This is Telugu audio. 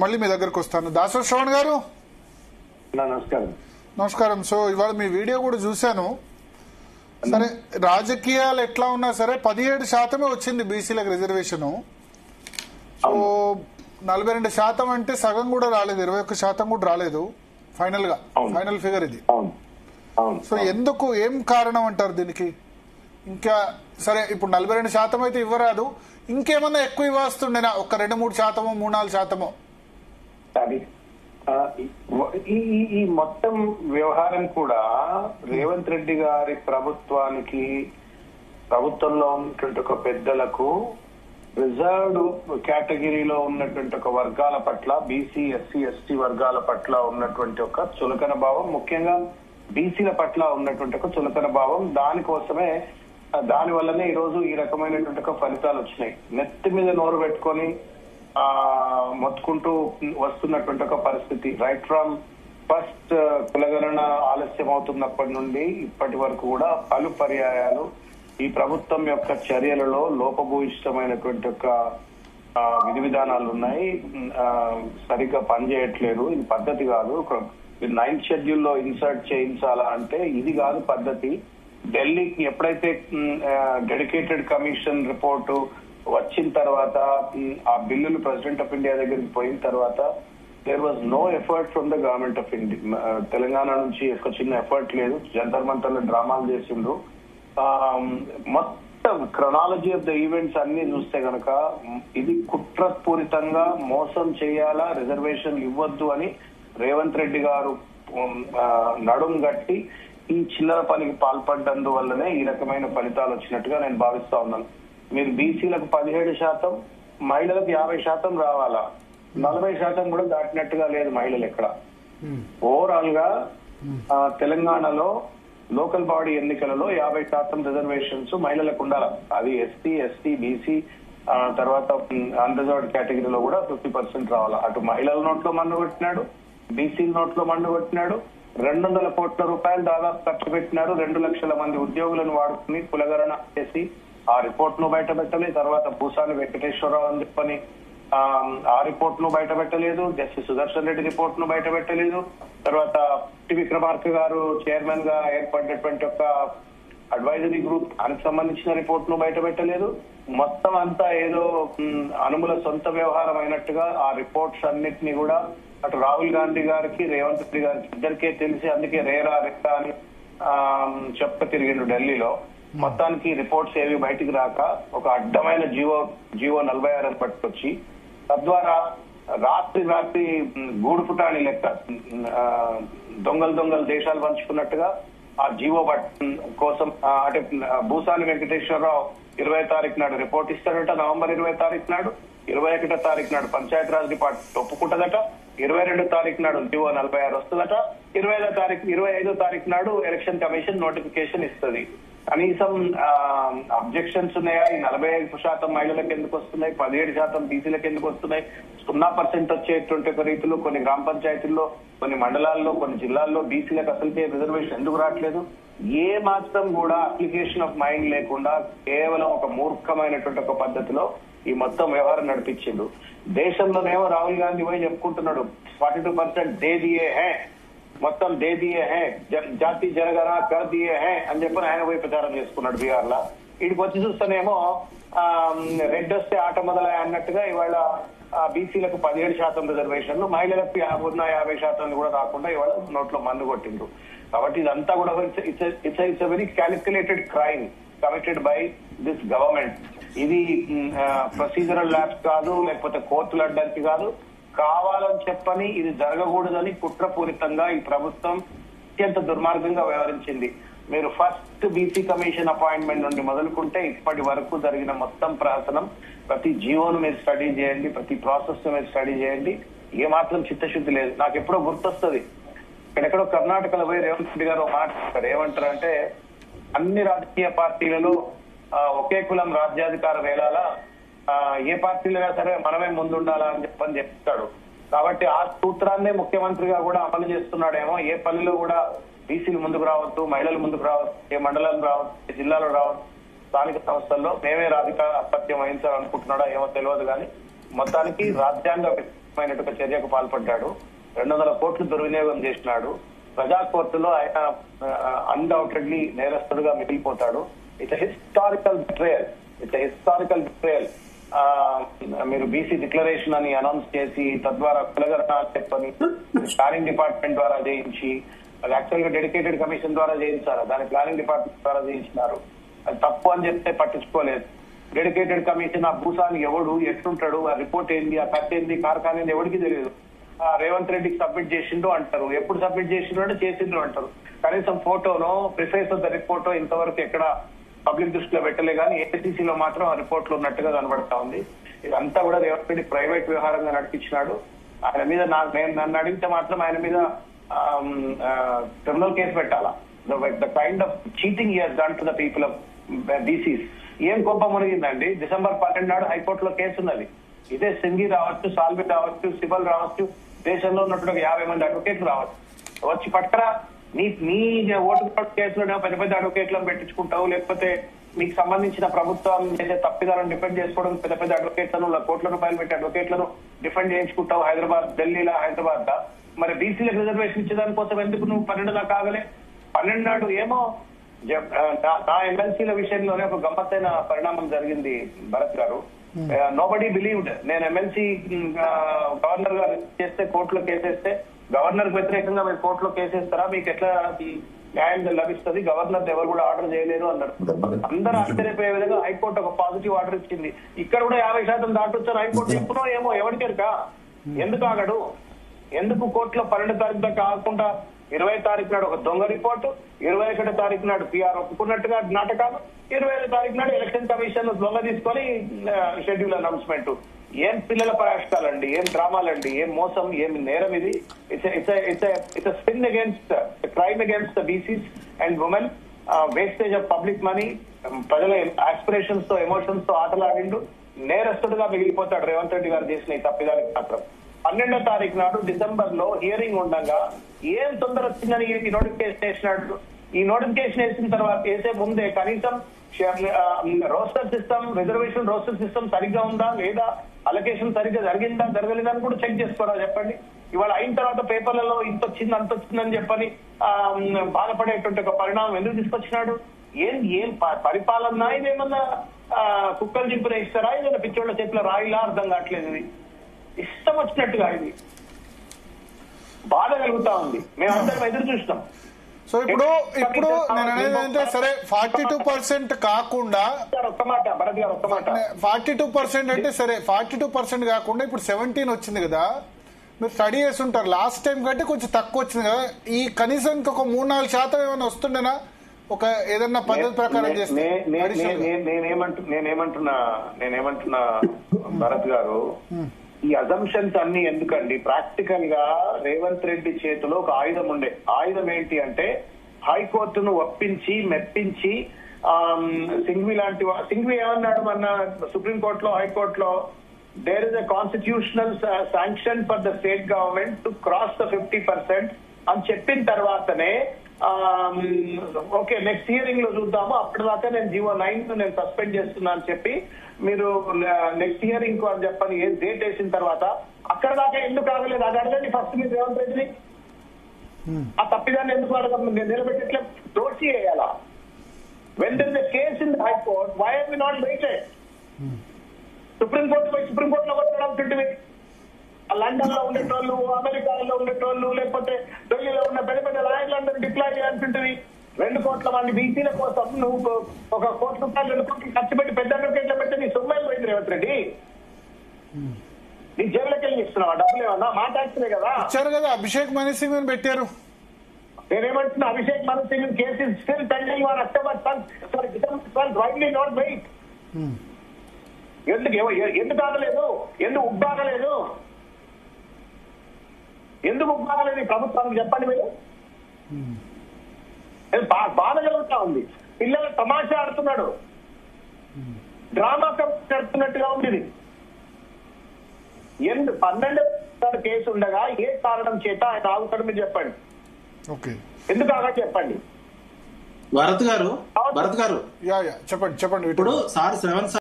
మళ్ళీ మీ దగ్గరకు వస్తాను. దాసరి శ్రవణ్ గారు నమస్కారం. నమస్కారం. సో ఇవాళ మీ వీడియో కూడా చూశాను. సరే, రాజకీయాలు ఎట్లా ఉన్నా సరే 17% వచ్చింది బీసీలకు రిజర్వేషన్. సో 42% అంటే సగం కూడా రాలేదు, 21% కూడా రాలేదు ఫైనల్ గా. ఫైనల్ ఫిగర్ ఇది. సో ఎందుకు, ఏం కారణం అంటారు దీనికి? ఇంకా సరే, ఇప్పుడు 42% అయితే ఇవ్వరాదు, ఇంకేమన్నా ఎక్కువ ఇవ్వాస్తుండేనా? ఒక 2-3%, 3-4%? అది ఈ మొత్తం వ్యవహారం కూడా రేవంత్ రెడ్డి గారి ప్రభుత్వానికి, ప్రభుత్వంలో ఉన్నటువంటి ఒక పెద్దలకు, రిజర్వ్డ్ కేటగిరీలో ఉన్నటువంటి ఒక వర్గాల పట్ల, బీసీ, ఎస్సీ, ఎస్టీ వర్గాల పట్ల ఉన్నటువంటి ఒక చులకన భావం, ముఖ్యంగా బీసీల పట్ల ఉన్నటువంటి ఒక చులకన భావం, దానికోసమే, దాని వల్లనే ఈ రోజు ఈ రకమైనటువంటి ఒక ఫలితాలు వచ్చినాయి. నెత్తి మీద నోరు పెట్టుకొని మొత్తుకుంటూ వస్తున్నటువంటి ఒక పరిస్థితి. రైట్ ఫ్రమ్ ఫస్ట్ కులగణన ఆలస్యం అవుతున్నప్పటి నుండి ఇప్పటి వరకు కూడా పలు పర్యాయాలు ఈ ప్రభుత్వం యొక్క చర్యలలో లోపభూయిష్టమైనటువంటి ఒక విధి విధానాలు ఉన్నాయి. సరిగ్గా పనిచేయట్లేదు, ఇది పద్ధతి కాదు. 9th షెడ్యూల్లో ఇన్సర్ట్ చేయించాలా అంటే ఇది కాదు పద్ధతి. ఢిల్లీకి ఎప్పుడైతే డెడికేటెడ్ కమిషన్ రిపోర్టు వచ్చిన తర్వాత, ఆ బిల్లులు ప్రెసిడెంట్ ఆఫ్ ఇండియా దగ్గరికి పోయిన తర్వాత, there was no effort from the government of India. Telangana నుంచి ఒక చిన్న ఎఫర్ట్ లేదు. జంతర్ మంతర్లో డ్రామాలు చేసిండ్రు. మొత్తం క్రొనాలజీ ఆఫ్ ద ఈవెంట్స్ అన్ని చూస్తే గనక ఇది కుట్రపూరితంగా మోసం చేయాలా, రిజర్వేషన్లు ఇవ్వద్దు అని రేవంత్ రెడ్డి గారు నడుం గట్టి ఈ చిల్లర పనికి పాల్పడ్డందు వల్లనే ఈ రకమైన ఫలితాలు వచ్చినట్టుగా నేను భావిస్తా ఉన్నాను. మీరు బీసీలకు 17%, మహిళలకు 50% రావాలా, 40% కూడా దాటినట్టుగా లేదు మహిళలు ఎక్కడ. ఓవరాల్ గా తెలంగాణలో లోకల్ బాడీ ఎన్నికలలో 50% రిజర్వేషన్స్ మహిళలకు ఉండాలి. అది ఎస్సీ, ఎస్టీ, బీసీ, తర్వాత అన్రిజర్వ్డ్ కేటగిరీలో కూడా 50% రావాలా. అటు మహిళల నోట్లో మన్ను కొట్టినాడు, బీసీల నోట్లో మన్ను కొట్టినాడు. 200 కోట్ల రూపాయలు దాదాపు ఖర్చు పెట్టినారు. 2 లక్షల మంది ఉద్యోగులను వాడుకుని కులగణన చేసి ఆ రిపోర్ట్ ను బయట పెట్టలేదు. తర్వాత భూసాని వెంకటేశ్వరరావు అని చెప్పని ఆ రిపోర్ట్ ను బయట పెట్టలేదు. జస్టిస్ సుదర్శన్ రెడ్డి రిపోర్ట్ ను బయట పెట్టలేదు. తర్వాత విక్రమార్క గారు చైర్మన్ గా ఏర్పడినటువంటి ఒక అడ్వైజరీ గ్రూప్ దానికి సంబంధించిన రిపోర్ట్ ను బయట పెట్టలేదు. మొత్తం అంతా ఏదో అనుముల సొంత వ్యవహారం అయినట్టుగా ఆ రిపోర్ట్స్ అన్నిటినీ కూడా అటు రాహుల్ గాంధీ గారికి, రేవంత్ రెడ్డి గారికి ఇద్దరికే తెలిసి అందుకే రేరా రెక్కా అని చెప్ప తిరిగిండు ఢిల్లీలో. మొత్తానికి రిపోర్ట్స్ ఏవి బయటికి రాక ఒక అడ్డమైన జీవో 46 పట్టుకొచ్చి, తద్వారా రాత్రి గూడు పుటాని లెక్క దొంగలు దేశాలు పంచుకున్నట్టుగా ఆ జీవో కోసం అంటే భూసాని వెంకటేశ్వరరావు 20వ తారీఖు నాడు రిపోర్ట్ ఇస్తాడట. నవంబర్ 20వ తారీఖు నాడు, 21వ తారీఖు నాడు పంచాయతీరాజ్ డిపార్ట్మెంట్ ఒప్పుకుంటదట. 22వ తారీఖు నాడు జీవో 46 వస్తుందట. 25వ తారీఖు నాడు ఎలక్షన్ కమిషన్ నోటిఫికేషన్ ఇస్తుంది. కనీసం అబ్జెక్షన్స్ ఉన్నాయా? ఈ 45% మహిళలకు ఎందుకు వస్తున్నాయి, 17% బీసీలకు ఎందుకు వస్తున్నాయి, 0% వచ్చేటువంటి ఒక రీతిలో కొన్ని గ్రామ పంచాయతీల్లో, కొన్ని మండలాల్లో, కొన్ని జిల్లాల్లో బీసీలకు అసలుకే రిజర్వేషన్ ఎందుకు రావట్లేదు? ఏ మాత్రం కూడా అప్లికేషన్ ఆఫ్ మైండ్ లేకుండా కేవలం ఒక మూర్ఖమైనటువంటి ఒక పద్ధతిలో ఈ మొత్తం వ్యవహారం నడిపించిండు. దేశంలోనేమో రాహుల్ గాంధీ పోయి చెప్పుకుంటున్నాడు 42% దే దియే హే, మొత్తం దే దియే హే, జాతి జనగణన కర్ దియే హే అని చెప్పి ఆయన పోయి ప్రచారం చేసుకున్నాడు బీహార్ లో. వీడికి వచ్చి చూస్తేనేమో రెడ్ వస్తే ఆట మొదలయ్య అన్నట్టుగా ఇవాళ బీసీలకు 17% రిజర్వేషన్లు, మహిళలకు 50% కూడా రాకుండా ఇవాళ నోట్లో మన్ను కొట్టిండ్రు. కాబట్టి ఇదంతా కూడా it's very calculated crime committed by this government. ఇది ప్రొసీజరల్ ల్యాబ్స్ కాదు, లేకపోతే కోర్టులు అడ్డానికి కాదు, కావాలని చెప్పని ఇది జరగకూడదని కుట్రపూరితంగా ఈ ప్రభుత్వం అత్యంత దుర్మార్గంగా వ్యవహరించింది. మీరు ఫస్ట్ బీసీ కమిషన్ అపాయింట్మెంట్ నుండి మొదలుకుంటే ఇప్పటి వరకు జరిగిన మొత్తం ప్రహసనం, ప్రతి జీవోను మీరు స్టడీ చేయండి, ప్రతి ప్రాసెస్ మీరు స్టడీ చేయండి, ఏమాత్రం చిత్తశుద్ధి లేదు. నాకు ఎప్పుడో గుర్తొస్తుంది, ఎక్కడెక్కడో కర్ణాటకలో పోయి రేవంత్ రెడ్డి గారు మాట్లాడతారు. ఏమంటారంటే, అన్ని రాజకీయ పార్టీలలో ఒకే కులం రాజ్యాధికార వేళాల, ఏ పార్టీలైనా సరే మనమే ముందుండాలా అని చెప్తాడు. కాబట్టి ఆ సూత్రాన్నే ముఖ్యమంత్రిగా కూడా అమలు చేస్తున్నాడేమో. ఏ పల్లెలో కూడా బీసీలు ముందుకు రావద్దు, మహిళలు ముందుకు రావద్దు, ఏ మండలం రావద్దు, ఏ జిల్లాలో రావద్దు, స్థానిక సంస్థల్లో మేమే రాజకీయ అసత్యం వహించాలనుకుంటున్నాడా ఏమో తెలియదు. కానీ మొత్తానికి రాజ్యాంగ ఒక చర్యకు పాల్పడ్డాడు. 200 కోట్లు దుర్వినియోగం చేసినాడు. ప్రజా కోర్టులో ఆయన అన్డౌటెడ్లీ నేరస్తుడుగా మిగిలిపోతాడు. It's historical betrayal. మీరు బీసీ డిక్లరేషన్ అని అనౌన్స్ చేసి తద్వారా కులగరణ చెప్పని ప్లానింగ్ డిపార్ట్మెంట్ ద్వారా చేయించి, అది యాక్చువల్ గా డెడికేటెడ్ కమిషన్ ద్వారా చేయించారు, దాని ప్లానింగ్ డిపార్ట్మెంట్ ద్వారా చేయించినారు. అది తప్పు అని చెప్తే పట్టించుకోలేదు. డెడికేటెడ్ కమిషన్ ఆ భూసాన్ని ఎవడు ఎట్లుంటాడు, ఆ రిపోర్ట్ ఏంది, ఆ ఖర్చు ఏంది, కార్ఖాన ఏంది ఎవరికి తెలియదు. రేవంత్ రెడ్డికి సబ్మిట్ చేసిండు అంటారు. ఎప్పుడు సబ్మిట్ చేసిండు అంటే చేసిండ్రు అంటారు. కనీసం ఫోటోనో ప్రిఫేస్ ఆఫ్ ద రిపోర్టో ఇంతవరకు ఎక్కడ పబ్లిక్ దృష్టిలో పెట్టలే కానీ ఏపీసీలో మాత్రం ఆ రిపోర్ట్లు ఉన్నట్టుగా కనబడతా ఉంది. ఇదంతా కూడా రేవంత్ రెడ్డి ప్రైవేట్ వ్యవహారంగా నడిపించినాడు. ఆయన మీద నన్ను అడిగితే మాత్రం ఆయన మీద క్రిమినల్ కేసు పెట్టాలా. The kind of cheating he has done to the people of BCs. ఏం కోపం మునిగిందండి? December 12 నాడు హైకోర్టులో కేసు ఉన్నది. ఇదే సింగి రావచ్చు, సాల్వి రావచ్చు, సిబల్ రావచ్చు, దేశంలో ఉన్నటువంటి 50 మంది అడ్వకేట్లు రావచ్చు. వచ్చి పట్టరా నీ ఓటు కేసులో పెద్ద పెద్ద అడ్వకేట్లను పెట్టించుకుంటావు, లేకపోతే మీకు సంబంధించిన ప్రభుత్వం చేసే తప్పిదాలను డిఫెండ్ చేసుకోవడం పెద్ద పెద్ద అడ్వకేట్లను కోట్ల రూపాయలు పెట్టి అడ్వకేట్లను డిఫెండ్ చేయించుకుంటావు హైదరాబాద్, ఢిల్లీలో, హైదరాబాద్. మరి బీసీలకు రిజర్వేషన్ ఇచ్చేదాని కోసం ఎందుకు నువ్వు 12 దాకా ఆగలే? 12 నాడు ఏమో నా ఎమ్మెల్సీల విషయంలోనే ఒక గమ్మత్తైన పరిణామం జరిగింది భరత్ గారు. Nobody believed. నేను ఎమ్మెల్సీ గవర్నర్ గారు చేస్తే కోర్టులో కేసేస్తే, గవర్నర్ వ్యతిరేకంగా మీరు కోర్టులో కేసేస్తారా, మీకు ఎట్లా న్యాయం లభిస్తుంది, గవర్నర్ ఎవరు కూడా ఆర్డర్ చేయలేరు అన్నారు. అందరూ ఆశ్చర్యపోయే విధంగా హైకోర్టు ఒక పాజిటివ్ ఆర్డర్ ఇచ్చింది. ఇక్కడ కూడా 50% దాటొచ్చారు హైకోర్టు. ఎప్పుడో ఏమో ఎవరికెరక ఎందుకు ఆగడు? ఎందుకు కోర్టులో 12 తారీఖు దాకా ఆగకుండా 20 తారీఖు నాడు ఒక దొంగ రిపోర్టు, 21 తారీఖు నాడు పిఆర్ ఒప్పుకున్నట్టుగా నాటకాలు, 25 తారీఖు నాడు ఎలక్షన్ కమిషన్ దొంగ తీసుకొని షెడ్యూల్ అనౌన్స్మెంట్. ఏం పిల్లల ప్రయాసాలండి, ఏం డ్రామాలండి, ఏం మోసం, ఏం నేరం ఇది? It's spin against crime against the BCs and women. Wastage of public money, ప్రజల ఆస్పిరేషన్స్ తో ఎమోషన్స్ తో ఆటలాడిండు. నేరస్తుడుగా మిగిలిపోతాడు రేవంత్ రెడ్డి గారు చేసిన ఈ తప్పిదానికి మాత్రం. 12వ తారీఖు నాడు December లో హియరింగ్ ఉండగా ఏం తొందర వచ్చిందని ఈ నోటిఫికేషన్ వేసినాడు. ఈ నోటిఫికేషన్ వేసిన తర్వాత వేసే ముందే కనీసం roster system, reservation roster system సరిగ్గా ఉందా లేదా, అలొకేషన్ సరిగ్గా జరిగిందా జరగలేదా అని కూడా చెక్ చేసుకోరా చెప్పండి. ఇవాళ అయిన తర్వాత పేపర్లలో ఇంత వచ్చింది అంత వచ్చిందని చెప్పని బాధపడేటువంటి ఒక పరిణామం ఎందుకు తీసుకొచ్చినాడు? ఏం పరిపాలన ఇదేమన్నా కుక్కలు చింపిన ఇస్తారా, ఏదైనా పిచ్చోళ్ల చేతిలో రాయిలా? అర్థం కావట్లేదు. ఇది ఇష్టం వచ్చినట్టుగా ఇది బాధ కలుగుతా ఉంది. మేమందరం ఎదురు చూస్తాం. సో ఇప్పుడు నేను అనేది ఏంటంటే, సరే 42% కాకుండా ఒక్క మాట భరత్ గారు, ఒక్క మాట 42% అంటే సరే 42% కాకుండా ఇప్పుడు 17 వచ్చింది కదా. మీరు స్టడీ చేసి ఉంటారు, లాస్ట్ టైం కంటే కొంచెం తక్కువ వచ్చింది కదా. ఈ కనీసం ఇంకొక 3-4% ఏమైనా వస్తుండేనా ఒక ఏదన్నా పద్ధతి ప్రకారం చేస్తే? నేనేమంటున్నా భరత్ గారు, ఈ అజంప్షన్స్ అన్ని ఎందుకండి? ప్రాక్టికల్ గా రేవంత్ రెడ్డి చేతిలో ఒక ఆయుధం ఉండే. ఆయుధం ఏంటి అంటే హైకోర్టును ఒప్పించి మెప్పించి, సింఘ్వి ఏమన్నాడు మన సుప్రీంకోర్టులో, హైకోర్టులో, there is a constitutional sanction for the state government to cross the 50% అని చెప్పిన తర్వాతనే ఓకే నెక్స్ట్ హియరింగ్ లో చూద్దాము, అప్పటిదాకా నేను జీవో 9 నేను సస్పెండ్ చేస్తున్నా అని చెప్పి మీరు నెక్స్ట్ హియరింగ్ అని చెప్పని డేట్ వేసిన తర్వాత అక్కడ దాకా ఎందుకు ఆగలేదు? అది అడగండి ఫస్ట్ మీరు రేవంత్ రెడ్డిని. ఆ తప్పిదాన్ని ఎందుకు అడగ నిలబెట్టిట్లే దోషి వేయాలా? When there is a case in the high court, why have we not waited? సుప్రీంకోర్టులో కొట్టడం, లండన్ లో ఉండేటోళ్ళు, అమెరికాలో ఉండేటోళ్ళు, లేకపోతే ఢిల్లీలో ఉన్న పెద్ద పెద్ద లాయర్లందరూ డిప్లాయ్ చేయాల్సింటివి. 2 కోట్ల మంది బీసీల కోసం నువ్వు 1 కోటి రూపాయలు 2 కోట్లు ఖర్చు పెట్టి పెద్ద అడ్వకేట్ల పెడితే నీ సొమ్మాయి పోయింది రేవంత్ రెడ్డి. నీ జైల్లోకి వెళ్ళి ఇస్తున్నావా డబ్బులు? ఏమన్నా మాట్లాడుతున్నాయి కదా, ఇచ్చారు కదా. అభిషేక్ మనీ సింగ్ అని పెట్టారు. నేనేమంటున్నా, Abhishek Manu Singh case is still pending on October 12. Why we not wait? ఎందుకు ఆగలేదు? ఎందుకు ఉబ్బాగలేదు? ఎందుకు ఉబ్బాగలేదు ఈ ప్రభుత్వానికి చెప్పండి మీరు. బాధ కలుగుతా ఉంది. పిల్లలు తమాషా ఆడుతున్నాడు, డ్రామా నడుతున్నట్టుగా ఉంది. ఇది 12 కేసు ఉండగా ఏ కారణం చేత ఆయన ఆగుతాడు మీరు చెప్పండి. ఎందుకు ఆగా చెప్పండి. భరత్ గారు చెప్పండి. ఇప్పుడు సార్ 7